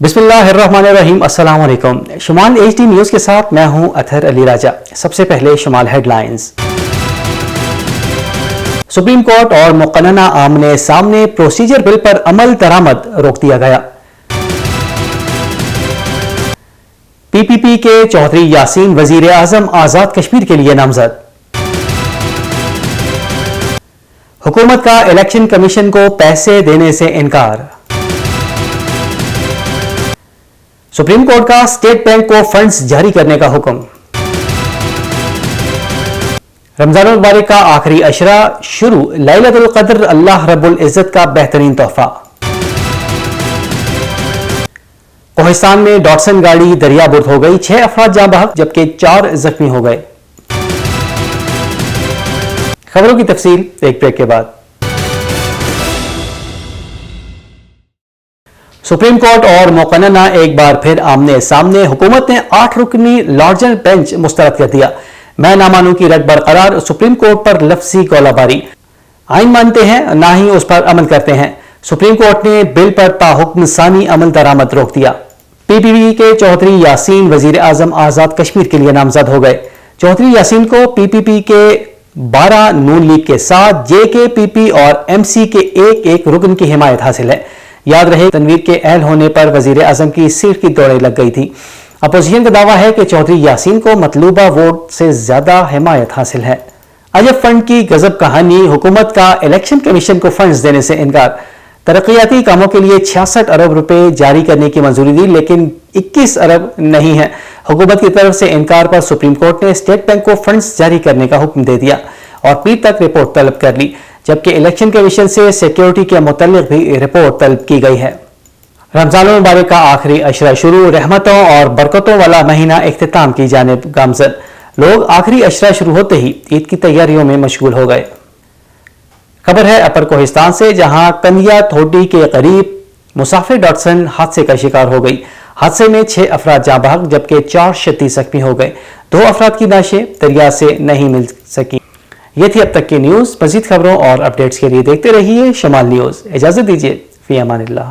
बिस्मिल्लाहिर्रहमानिर्रहीम। अस्सलाम वालेकुम। शुमाल HD न्यूज़ के साथ मैं हूं अतहर अली राजा। सबसे पहले शुमाल हेडलाइंस। सुप्रीम कोर्ट और मुक़न्नना आमने सामने प्रोसीजर बिल पर अमल दरामद रोक दिया गया। PPP के चौधरी यासीन वजीर आज़म आज़ाद कश्मीर के लिए नामजद। हुकूमत का इलेक्शन कमीशन को पैसे देने से इनकार। सुप्रीम कोर्ट का स्टेट बैंक को फंड्स जारी करने का हुक्म। रमजान मुबारक का आखिरी अशरा शुरू, लैलतुल क़द्र अल्लाह रब्बुल इज़्ज़त का बेहतरीन तोहफा। कोहिस्तान में डॉटसन गाड़ी दरियाबुर्द हो गई, 6 अफराद जाँ बहक जबकि 4 जख्मी हो गए। खबरों की तफसील एक ब्रेक के बाद। सुप्रीम कोर्ट और मुक़न्नना एक बार फिर आमने सामने। हुकूमत ने 8 रुकनी लार्जर बेंच मुस्तरद कर दिया। मैं ना मानूं की रट बरकरार, सुप्रीम कोर्ट पर लफ्जी गोलाबारी। आइन मानते हैं ना ही उस पर अमल करते हैं। सुप्रीम कोर्ट ने बिल पर ताहुक्म सानी अमल दरामद रोक दिया। PPP के चौधरी यासीन वजीर आज़म आज़ाद कश्मीर के लिए नामजद हो गए। चौधरी यासीन को PPP के 12 नून लीग के साथ JKPP और MC के एक रुकन की हिमायत हासिल है। याद रहे, तनवीर के अहल होने पर वजीर आजम की सीट की दौड़े लग गई थी। अपोजिशन का दावा है कि चौधरी यासीन को मतलूबा वोट से ज्यादा हिमायत हासिल है। अजब फंड की गजब कहानी, हुकूमत का इलेक्शन कमीशन को फंड्स देने से इनकार। तरक्याती कामों के लिए 66 अरब रुपए जारी करने की मंजूरी दी, लेकिन 21 अरब नहीं है। हुकूमत की तरफ से इनकार पर सुप्रीम कोर्ट ने स्टेट बैंक को फंड्स जारी करने का हुक्म दे दिया और पीर तक रिपोर्ट तलब कर ली, जबकि इलेक्शन कमीशन से सिक्योरिटी के मुतल्लिक भी रिपोर्ट तलब की गई है। रमजान मुबारक का आखिरी अशरा शुरू, रहमतों और बरकतों वाला महीना इख्तिताम की जानिब गामजन। लोग आखिरी अशरा शुरू होते ही ईद की तैयारियों में मशगूल हो गए। खबर है अपर कोहिस्तान से, जहां कंदिया थोड़ी के करीब मुसाफिर डॉटसन हादसे का शिकार हो गई। हादसे में 6 अफराद जाँ बहक जबकि 4 शदीद जख्मी हो गए। 2 अफराद की लाशें दरिया से नहीं मिल सकी। ये थी अब तक की न्यूज़। मज़ीद खबरों और अपडेट्स के लिए देखते रहिए शुमाल न्यूज़। इजाज़त दीजिए, फ़ी अमानिल्लाह।